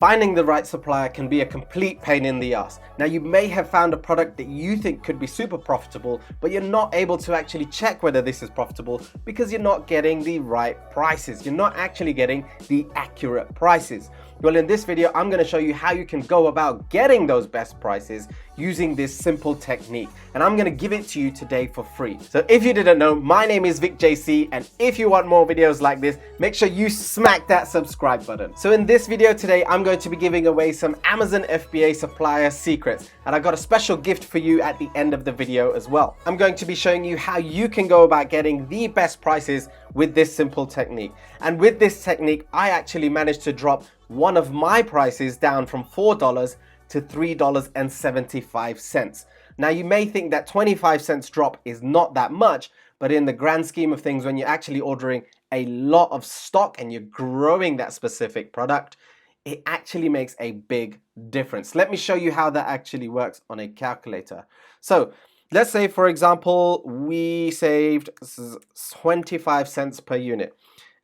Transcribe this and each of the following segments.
Finding the right supplier can be a complete pain in the ass. Now, you may have found a product that you think could be super profitable, but you're not able to actually check whether this is profitable because you're not getting the right prices. You're not actually getting the accurate prices. Well, in this video, I'm going to show you how you can go about getting those best prices using this simple technique. And I'm going to give it to you today for free. So if you didn't know, my name is Vic JC, and if you want more videos like this, make sure you smack that subscribe button. So in this video today, I'm going to be giving away some Amazon FBA supplier secrets, and I got a special gift for you at the end of the video as well. I'm going to be showing you how you can go about getting the best prices with this simple technique. And with this technique, I actually managed to drop one of my prices down from $4 to $3.75. Now, you may think that 25 cents drop is not that much, but in the grand scheme of things, when you're actually ordering a lot of stock and you're growing that specific product, it actually makes a big difference. Let me show you how that actually works on a calculator. So let's say, for example, we saved 25 cents per unit.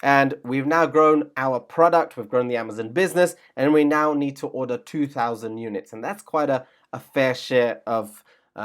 And we've now grown our product, we've grown the Amazon business, and we now need to order 2,000 units. And that's quite a fair share of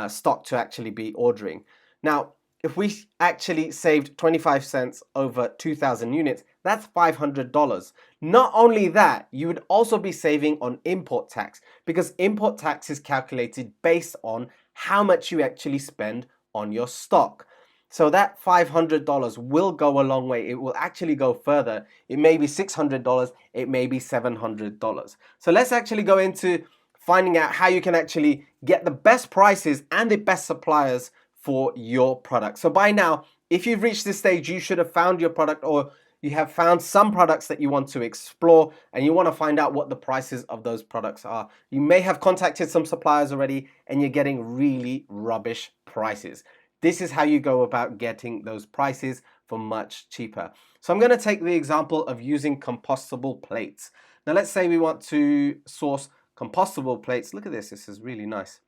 stock to actually be ordering. Now, if we actually saved 25 cents over 2,000 units, that's $500. Not only that, you would also be saving on import tax, because import tax is calculated based on how much you actually spend on your stock. So that $500 will go a long way. It will actually go further. It may be $600, it may be $700. So let's actually go into finding out how you can actually get the best prices and the best suppliers for your product. So by now, if you've reached this stage, you should have found your product, or you have found some products that you want to explore and you want to find out what the prices of those products are. You may have contacted some suppliers already and you're getting really rubbish prices. This is how you go about getting those prices for much cheaper. So I'm going to take the example of using compostable plates. Now let's say we want to source compostable plates. Look at this. This is really nice.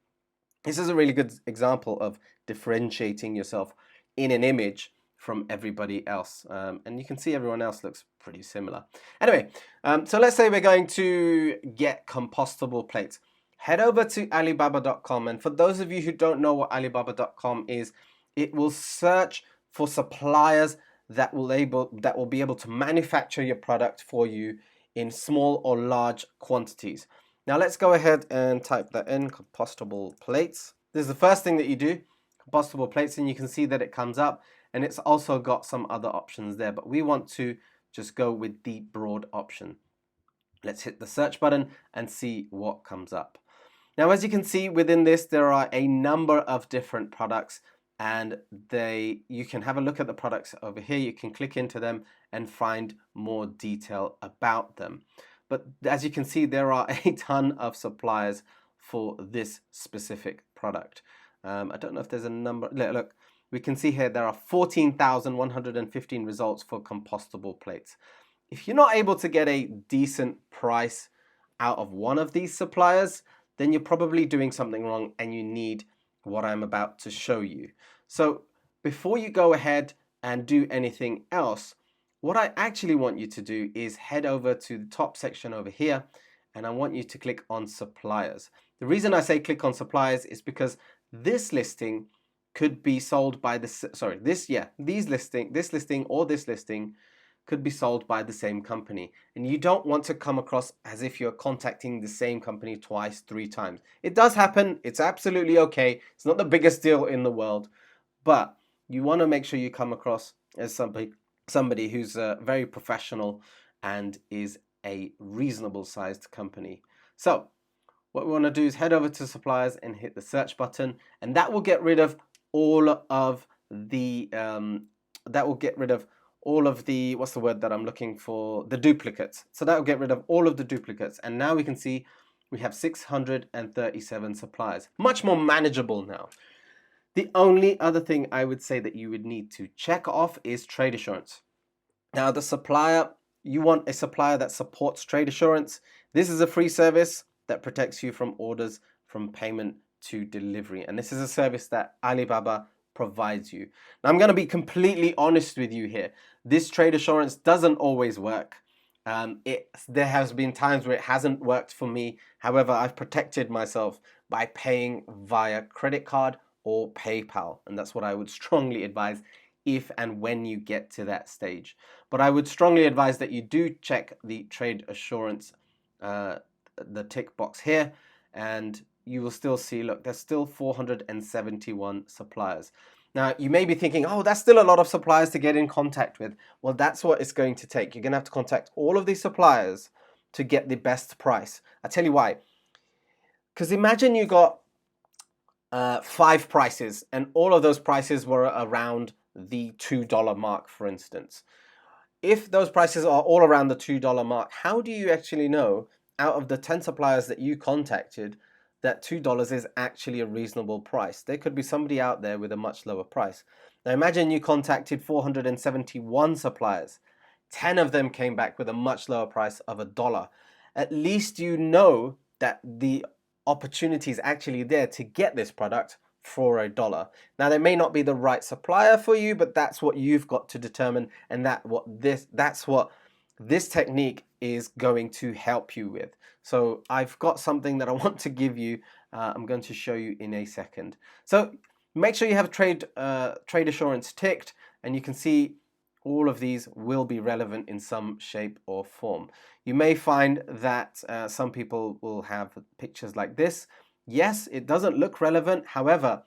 This is a really good example of differentiating yourself in an image from everybody else. And you can see everyone else looks pretty similar. Anyway, so let's say we're going to get compostable plates. Head over to Alibaba.com, and for those of you who don't know what Alibaba.com is, it will search for suppliers that will be able to manufacture your product for you in small or large quantities. Now let's go ahead and type that in, compostable plates. This is the first thing that you do, compostable plates, and you can see that it comes up, and it's also got some other options there, but we want to just go with the broad option. Let's hit the search button and see what comes up. Now, as you can see within this, there are a number of different products, and you can have a look at the products over here. You can click into them and find more detail about them. But as you can see, there are a ton of suppliers for this specific product. I don't know if there's a number. Look, we can see here there are 14,115 results for compostable plates. If you're not able to get a decent price out of one of these suppliers, then you're probably doing something wrong and you need what I'm about to show you. So before you go ahead and do anything else, what I actually want you to do is head over to the top section over here, and I want you to click on suppliers. The reason I say click on suppliers is because this listing could be sold by this listing could be sold by the same company, and you don't want to come across as if you're contacting the same company twice, 3 times. It does happen. It's absolutely okay. It's not the biggest deal in the world, but you want to make sure you come across as somebody who's very professional and is a reasonable sized company. So what we want to do is head over to suppliers and hit the search button, and that will get rid of all of the what's the word that I'm looking for? The duplicates. So that will get rid of all of the duplicates. And now we can see we have 637 suppliers. Much more manageable now. The only other thing I would say that you would need to check off is trade assurance. Now, the supplier, you want a supplier that supports trade assurance. This is a free service that protects you from orders from payment to delivery. And this is a service that Alibaba provides you. Now, I'm going to be completely honest with you here. This trade assurance doesn't always work. There has been times where it hasn't worked for me. However, I've protected myself by paying via credit card or PayPal, and that's what I would strongly advise if and when you get to that stage. But I would strongly advise that you do check the trade assurance, the tick box here, and you will still see, look, there's still 471 suppliers. Now, you may be thinking, oh, that's still a lot of suppliers to get in contact with. Well, that's what it's going to take. You're going to have to contact all of these suppliers to get the best price. I'll tell you why. Because imagine you got 5 prices and all of those prices were around the $2 mark, for instance. If those prices are all around the $2 mark, how do you actually know out of the 10 suppliers that you contacted that $2 is actually a reasonable price? There could be somebody out there with a much lower price. Now imagine you contacted 471 suppliers. 10 of them came back with a much lower price of $1. At least you know that the opportunity is actually there to get this product for $1. Now, they may not be the right supplier for you, but that's what you've got to determine, and that's what this technique is going to help you with. So I've got something that I want to give you. I'm going to show you in a second. So make sure you have trade assurance ticked, and you can see all of these will be relevant in some shape or form. You may find that some people will have pictures like this. Yes, it doesn't look relevant. However,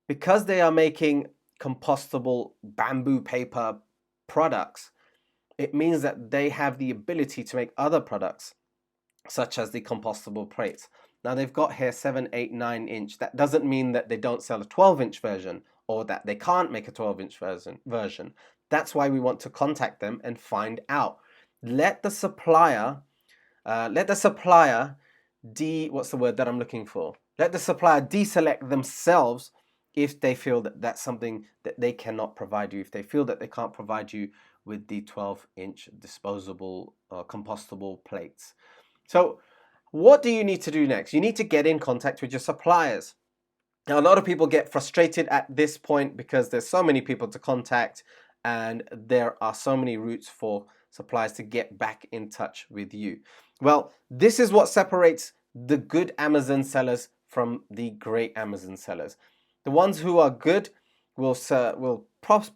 because they are making compostable bamboo paper products, it means that they have the ability to make other products, such as the compostable plates. Now they've got here 7, 8, 9 inch. That doesn't mean that they don't sell a 12-inch version or that they can't make a 12-inch version. That's why we want to contact them and find out. Let the supplier what's the word that I'm looking for? Let the supplier deselect themselves if they feel that that's something that they cannot provide you, if they feel that they can't provide you with the 12-inch disposable or compostable plates. So what do you need to do next? You need to get in contact with your suppliers. Now, a lot of people get frustrated at this point because there's so many people to contact and there are so many routes for suppliers to get back in touch with you. Well, this is what separates the good Amazon sellers from the great Amazon sellers. The ones who are good will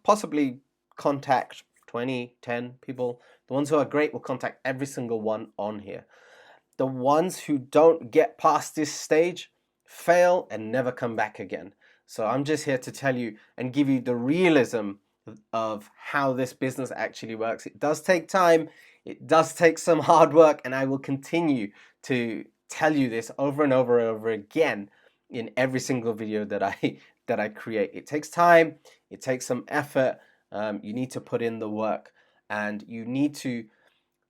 possibly contact 20, 10 people. The ones who are great will contact every single one on here. The ones who don't get past this stage fail and never come back again. So I'm just here to tell you and give you the realism of how this business actually works. It does take time, it does take some hard work, and I will continue to tell you this over and over and over again in every single video that I create. It takes time, it takes some effort, you need to put in the work, and you need to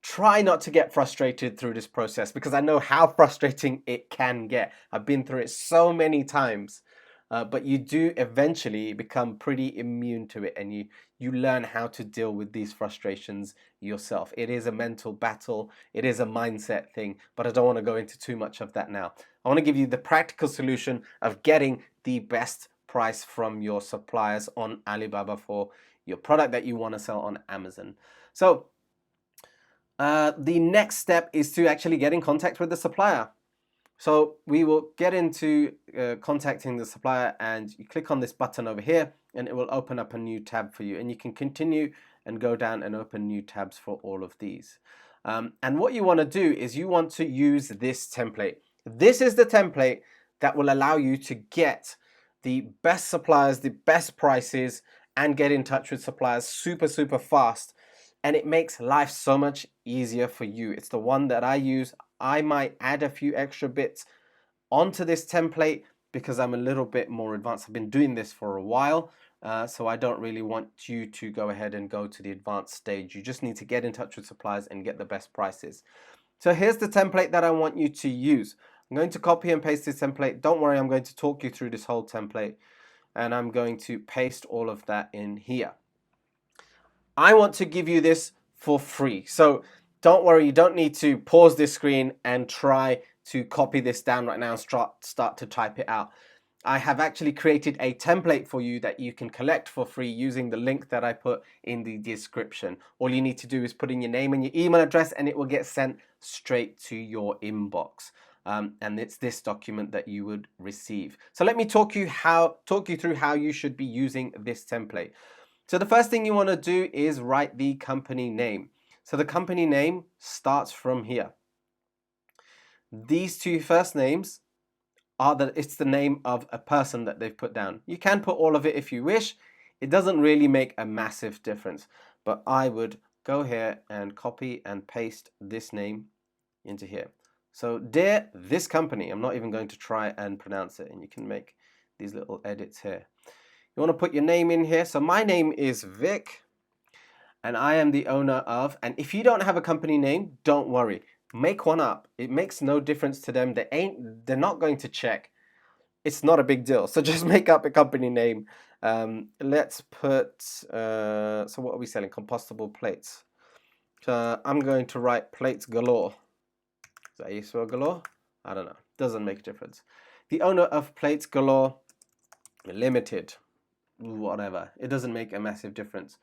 try not to get frustrated through this process, because I know how frustrating it can get. I've been through it so many times. But you do eventually become pretty immune to it, and you learn how to deal with these frustrations yourself. It is a mental battle, it is a mindset thing, but I don't want to go into too much of that now. I want to give you the practical solution of getting the best price from your suppliers on Alibaba for your product that you want to sell on Amazon. So the next step is to actually get in contact with the supplier. So we will get into contacting the supplier, and you click on this button over here and it will open up a new tab for you, and you can continue and go down and open new tabs for all of these. And what you want to do is you want to use this template. This is the template that will allow you to get the best suppliers, the best prices, and get in touch with suppliers super fast. And it makes life so much easier for you. It's the one that I use. I might add a few extra bits onto this template because I'm a little bit more advanced. I've been doing this for a while, so I don't really want you to go ahead and go to the advanced stage. You just need to get in touch with suppliers and get the best prices. So here's the template that I want you to use. I'm going to copy and paste this template. Don't worry, I'm going to talk you through this whole template, and I'm going to paste all of that in here. I want to give you this for free. So don't worry, you don't need to pause this screen and try to copy this down right now and start to type it out. I have actually created a template for you that you can collect for free using the link that I put in the description. All you need to do is put in your name and your email address and it will get sent straight to your inbox. And it's this document that you would receive. So let me talk you through how you should be using this template. So the first thing you want to do is write the company name. So the company name starts from here. These two first names it's the name of a person that they've put down. You can put all of it if you wish. It doesn't really make a massive difference, but I would go here and copy and paste this name into here. So dear this company, I'm not even going to try and pronounce it, and you can make these little edits here. You want to put your name in here. So my name is Vic and I am the owner of, and if you don't have a company name, don't worry. Make one up. It makes no difference to them. They're not going to check. It's not a big deal. So just make up a company name. Let's put, so what are we selling? Compostable plates. I'm going to write plates galore. Is that how you spell galore? I don't know. Doesn't make a difference. The owner of Plates Galore Limited. Whatever. It doesn't make a massive difference.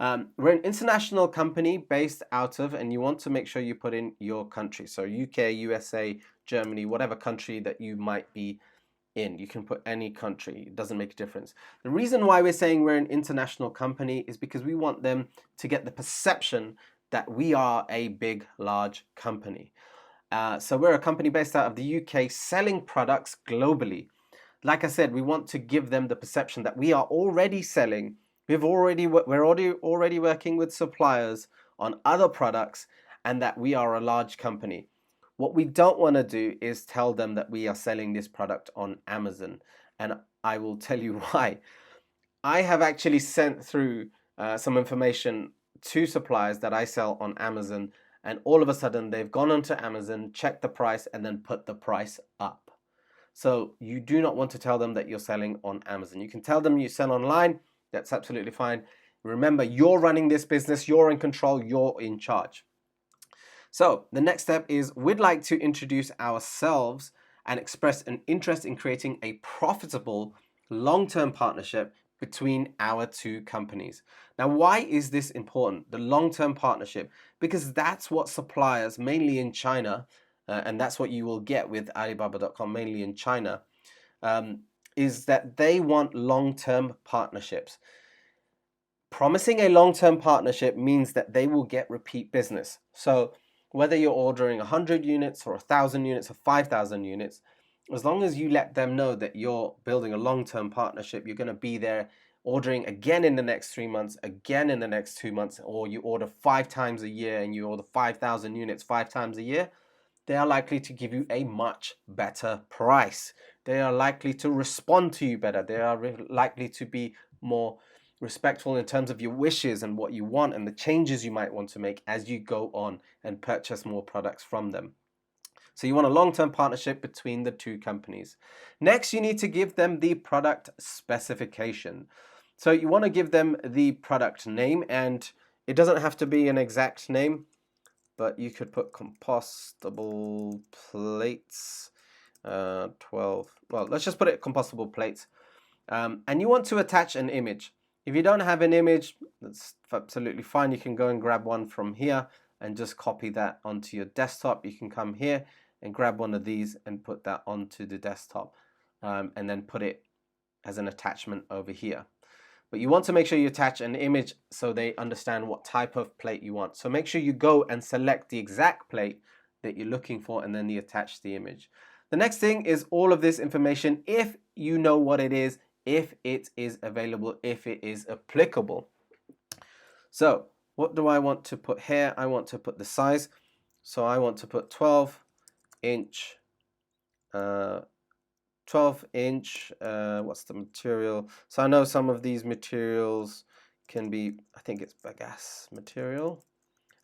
We're an international company based out of, and you want to make sure you put in your country. So UK, USA, Germany, whatever country that you might be in. You can put any country. It doesn't make a difference. The reason why we're saying we're an international company is because we want them to get the perception that we are a big, large company. So we're a company based out of the UK selling products globally. Like I said, we want to give them the perception that we are already selling. We're already working with suppliers on other products and that we are a large company. What we don't want to do is tell them that we are selling this product on Amazon. And I will tell you why. I have actually sent through some information to suppliers that I sell on Amazon, and all of a sudden they've gone onto Amazon, checked the price, and then put the price up. So you do not want to tell them that you're selling on Amazon. You can tell them you sell online. That's absolutely fine. Remember, you're running this business. You're in control. You're in charge. So the next step is we'd like to introduce ourselves and express an interest in creating a profitable long-term partnership between our two companies. Now, why is this important? The long-term partnership, because that's what suppliers, mainly in China, and that's what you will get with Alibaba.com, mainly in China, is that they want long-term partnerships. Promising a long-term partnership means that they will get repeat business. So whether you're ordering 100 units or 1,000 units or 5,000 units, as long as you let them know that you're building a long-term partnership, you're going to be there ordering again in the next 3 months, again in the next 2 months, or you order 5 times a year and you order 5,000 units 5 times a year, they are likely to give you a much better price. They are likely to respond to you better. They are likely to be more respectful in terms of your wishes and what you want and the changes you might want to make as you go on and purchase more products from them. So you want a long-term partnership between the two companies. Next, you need to give them the product specification. So you want to give them the product name, and it doesn't have to be an exact name, but you could put compostable plates 12. Well, let's just put it compostable plates. And you want to attach an image. If you don't have an image, that's absolutely fine. You can go and grab one from here and just copy that onto your desktop. You can come here and grab one of these and put that onto the desktop, and then put it as an attachment over here. But you want to make sure you attach an image so they understand what type of plate you want. So make sure you go and select the exact plate that you're looking for and then you attach the image. The next thing is all of this information, if you know what it is, if it is available, if it is applicable. So what do I want to put here? I want to put the size. So I want to put 12 inch, what's the material? So I know some of these materials can be, I think it's bagasse material.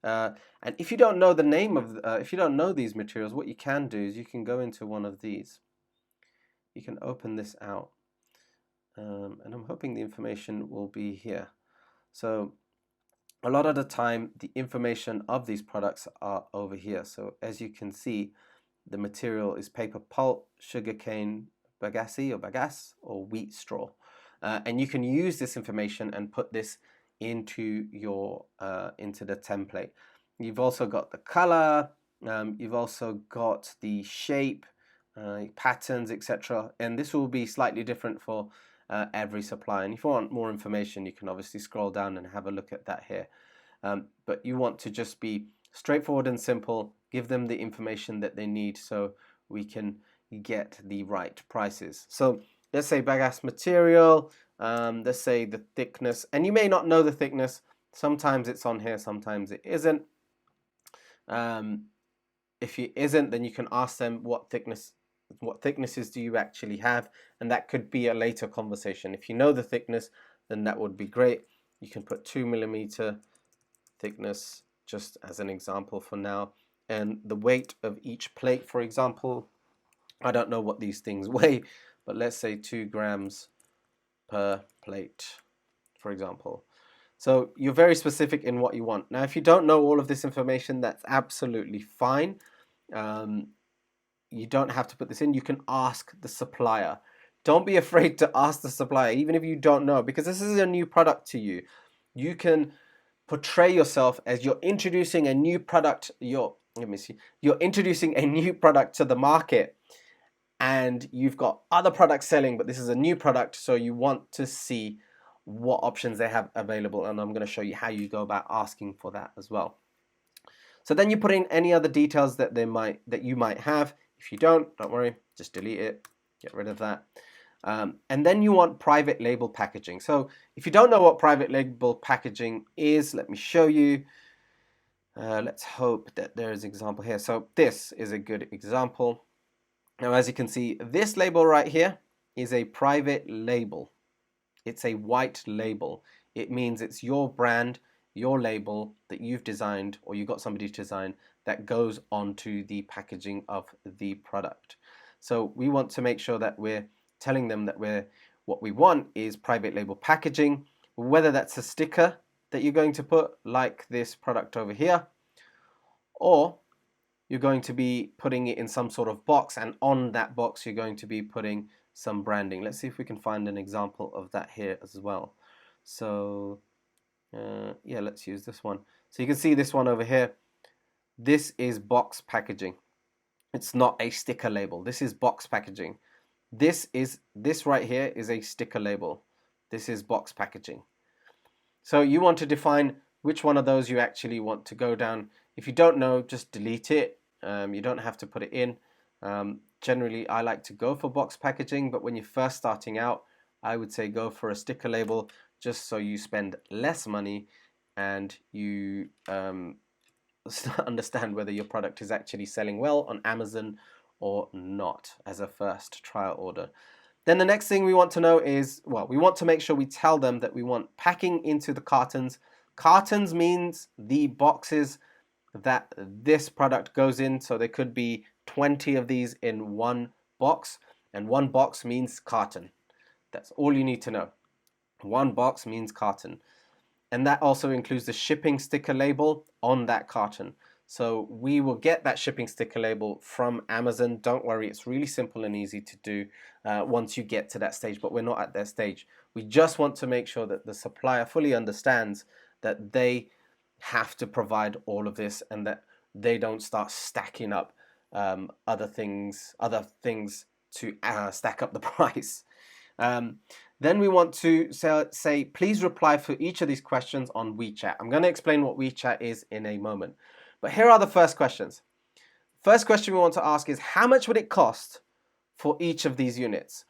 And if you don't know the name of, if you don't know these materials, what you can do is you can go into one of these. You can open this out. And I'm hoping the information will be here. So a lot of the time, the information of these products are over here. So as you can see, the material is paper pulp, sugarcane, bagasse or bagasse, or wheat straw. And you can use this information and put this into your into the template. You've also got the color, you've also got the shape, patterns, etc. And this will be slightly different for every supplier. And if you want more information, you can obviously scroll down and have a look at that here. But you want to just be straightforward and simple, give them the information that they need so we can get the right prices. So let's say bagasse material, let's say the thickness, and you may not know the thickness. Sometimes it's on here, sometimes it isn't. If it isn't, then you can ask them what thicknesses do you actually have, and that could be a later conversation. If you know the thickness, then that would be great. You can put 2mm thickness just as an example for now, and the weight of each plate, for example, I don't know what these things weigh, but let's say 2 grams per plate, for example. So you're very specific in what you want. Now, if you don't know all of this information, that's absolutely fine. You don't have to put this in. You can ask the supplier. Don't be afraid to ask the supplier, even if you don't know, because this is a new product to you. You can portray yourself as you're introducing a new product. You're introducing a new product to the market, and you've got other products selling, but this is a new product, so you want to see what options they have available, and I'm going to show you how you go about asking for that as well. So then you put in any other details that you might have. If you don't worry, just delete it, get rid of that. And then you want private label packaging. So if you don't know what private label packaging is, let me show you. Let's hope that there is an example here. So this is a good example. Now, as you can see, this label right here is a private label. It's a white label. It means it's your brand, your label that you've designed, or you got somebody to design, that goes onto the packaging of the product. So we want to make sure that we're telling them that what we want is private label packaging, whether that's a sticker that you're going to put like this product over here, or you're going to be putting it in some sort of box, and on that box you're going to be putting some branding. Let's see if we can find an example of that here as well. So yeah, let's use this one. So you can see this one over here. This is box packaging. It's not a sticker label. This is box packaging. This right here is a sticker label. This is box packaging. So you want to define which one of those you actually want to go down. If you don't know, just delete it. You don't have to put it in. Generally, I like to go for box packaging, but when you're first starting out, I would say go for a sticker label, just so you spend less money and you understand whether your product is actually selling well on Amazon or not as a first trial order. Then the next thing we want to know is, well, we want to make sure we tell them that we want packing into the cartons. Cartons means the boxes that this product goes in. So there could be 20 of these in one box, and one box means carton. That's all you need to know. One box means carton. And that also includes the shipping sticker label on that carton. So we will get that shipping sticker label from Amazon. Don't worry, it's really simple and easy to do once you get to that stage, but we're not at that stage. We just want to make sure that the supplier fully understands that they have to provide all of this, and that they don't start stacking up other things to stack up the price. Then we want to say, please reply for each of these questions on WeChat. I'm going to explain what WeChat is in a moment. But here are the first questions. First question we want to ask is, how much would it cost for each of these units?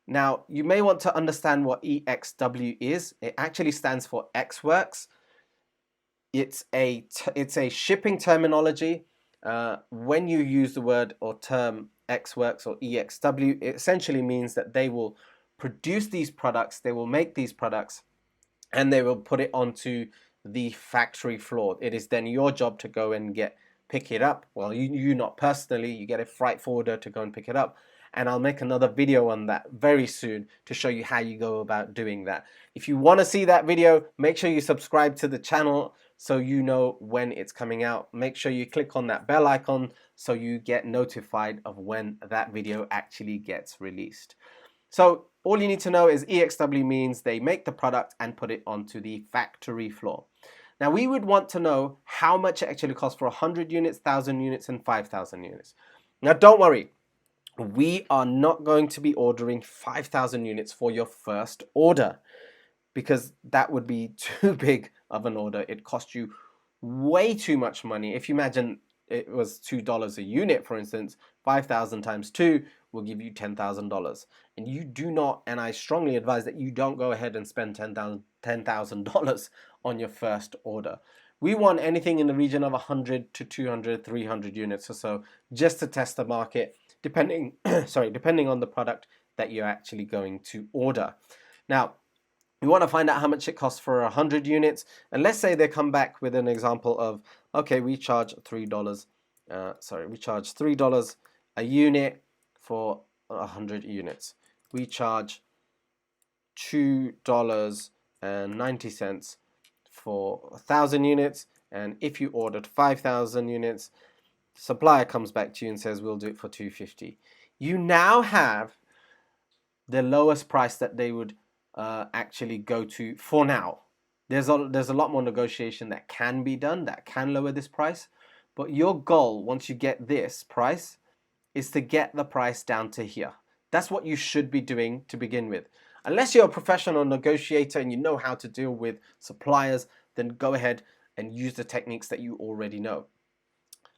Now, you may want to understand what EXW is. It actually stands for XWorks. It's a shipping terminology. When you use the word or term XWorks or EXW, it essentially means that they will produce these products, they will make these products, and they will put it onto the factory floor. It is then your job to go and pick it up. Well, you not personally, you get a freight forwarder to go and pick it up. And I'll make another video on that very soon to show you how you go about doing that. If you want to see that video, make sure you subscribe to the channel so you know when it's coming out. Make sure you click on that bell icon so you get notified of when that video actually gets released. So all you need to know is EXW means they make the product and put it onto the factory floor. Now we would want to know how much it actually costs for 100 units, 1,000 units, and 5,000 units. Now don't worry, we are not going to be ordering 5,000 units for your first order, because that would be too big of an order. It costs you way too much money. If you imagine it was $2 a unit, for instance, 5,000 times 2 will give you $10,000. And you do not, and I strongly advise that you don't go ahead and spend $10,000 on your first order. We want anything in the region of 100 to 200, 300 units or so, just to test the market, depending on the product that you're actually going to order. Now, we want to find out how much it costs for 100 units, and let's say they come back with an example of, okay, we charge $3. We charge $3 a unit for 100 units. We charge $2.90 for 1,000 units, and if you ordered 5,000 units, the supplier comes back to you and says we'll do it for $2.50. You now have the lowest price that they would actually go to for now. There's a lot more negotiation that can be done that can lower this price, but your goal once you get this price is to get the price down to here. That's what you should be doing to begin with. Unless you're a professional negotiator and you know how to deal with suppliers, then go ahead and use the techniques that you already know.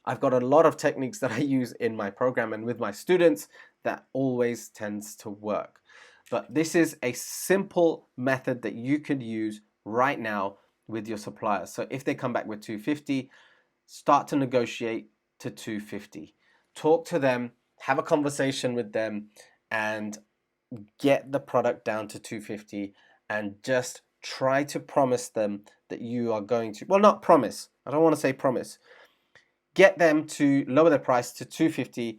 I've got a lot of techniques that I use in my program and with my students that always tends to work. But this is a simple method that you could use right now with your suppliers. So if they come back with $2.50, start to negotiate to $2.50. Talk to them, have a conversation with them, and get the product down to $2.50, and just try to promise them that you are going to, well, not promise, I don't want to say promise, get them to lower the price to $2.50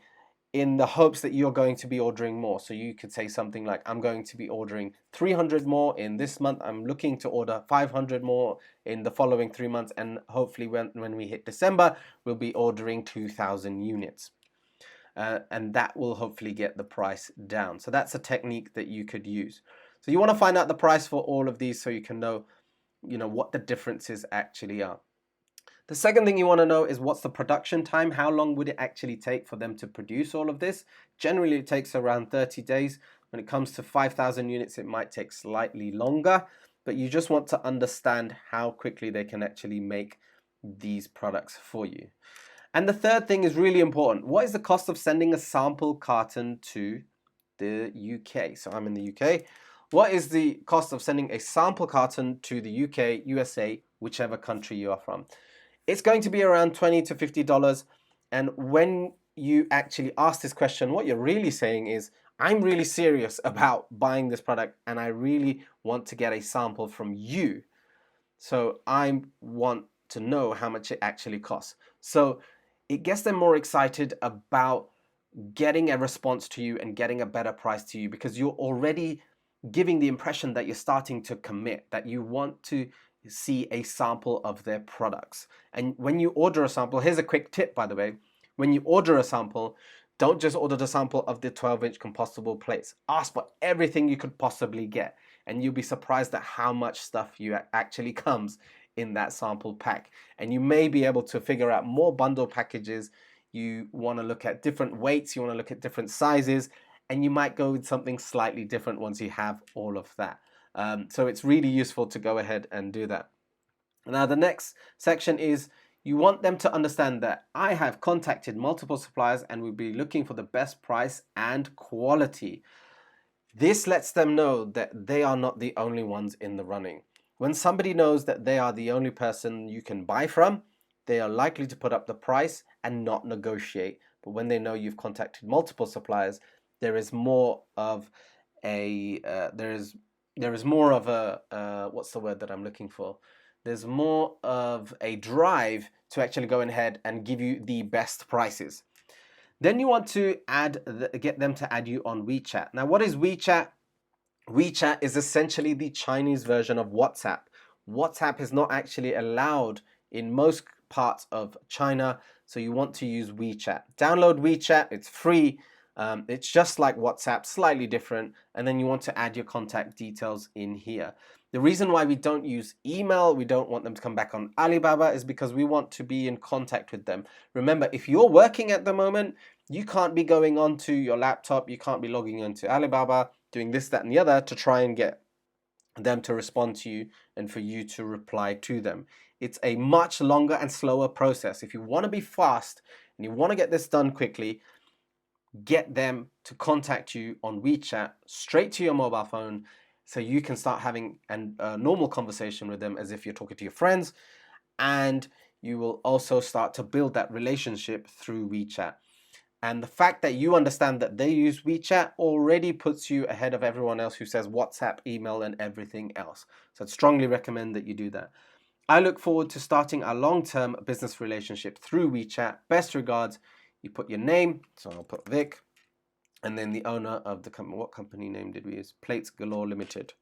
in the hopes that you're going to be ordering more. So you could say something like, I'm going to be ordering 300 more in this month. I'm looking to order 500 more in the following 3 months. And hopefully when we hit December, we'll be ordering 2,000 units. And that will hopefully get the price down. So that's a technique that you could use. So you want to find out the price for all of these so you can know, what the differences actually are. The second thing you want to know is what's the production time? How long would it actually take for them to produce all of this? Generally, it takes around 30 days. When it comes to 5,000 units, it might take slightly longer, but you just want to understand how quickly they can actually make these products for you. And the third thing is really important. What is the cost of sending a sample carton to the UK? So I'm in the UK. What is the cost of sending a sample carton to the UK, USA, whichever country you are from? It's going to be around $20 to $50. And when you actually ask this question, what you're really saying is, I'm really serious about buying this product and I really want to get a sample from you. So I want to know how much it actually costs. So it gets them more excited about getting a response to you and getting a better price to you, because you're already giving the impression that you're starting to commit, that you want to see a sample of their products. And when you order a sample, here's a quick tip, by the way. When you order a sample, don't just order the sample of the 12-inch compostable plates. Ask for everything you could possibly get, and you'll be surprised at how much stuff you actually comes in that sample pack. And you may be able to figure out more bundle packages. You want to look at different weights, you want to look at different sizes, and you might go with something slightly different once you have all of that. So it's really useful to go ahead and do that. Now the next section is, you want them to understand that I have contacted multiple suppliers and will be looking for the best price and quality. This lets them know that they are not the only ones in the running. When somebody knows that they are the only person you can buy from, they are likely to put up the price and not negotiate. But when they know you've contacted multiple suppliers, there is more of a what's the word that I'm looking for? There's more of a drive to actually go ahead and give you the best prices. Then you want to get them to add you on WeChat. Now, what is WeChat? WeChat is essentially the Chinese version of WhatsApp. WhatsApp is not actually allowed in most parts of China. So you want to use WeChat. Download WeChat, it's free. It's just like WhatsApp, slightly different. And then you want to add your contact details in here. The reason why we don't use email, we don't want them to come back on Alibaba, is because we want to be in contact with them. Remember, if you're working at the moment, you can't be going onto your laptop, you can't be logging into Alibaba, doing this, that, and the other to try and get them to respond to you and for you to reply to them. It's a much longer and slower process. If you want to be fast and you want to get this done quickly, get them to contact you on WeChat straight to your mobile phone, so you can start having a normal conversation with them as if you're talking to your friends, and you will also start to build that relationship through WeChat. And the fact that you understand that they use WeChat already puts you ahead of everyone else who says WhatsApp, email, and everything else. So I'd strongly recommend that you do that. I look forward to starting a long-term business relationship through WeChat. Best regards. You put your name, so I'll put Vic, and then the owner of the company. What company name did we use? Plates Galore Limited.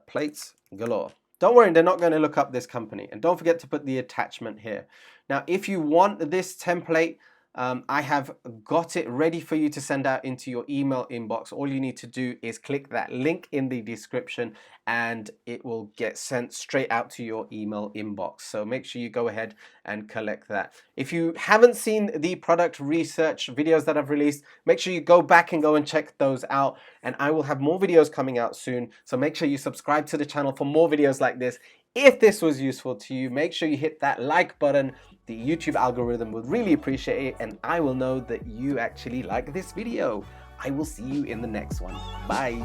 Plates Galore. Don't worry, they're not going to look up this company. And don't forget to put the attachment here. Now, if you want this template, I have got it ready for you to send out into your email inbox. All you need to do is click that link in the description and it will get sent straight out to your email inbox. So make sure you go ahead and collect that. If you haven't seen the product research videos that I've released, make sure you go back and go and check those out. And I will have more videos coming out soon. So make sure you subscribe to the channel for more videos like this. If this was useful to you, make sure you hit that like button. The YouTube algorithm would really appreciate it, and I will know that you actually like this video. I will see you in the next one. Bye.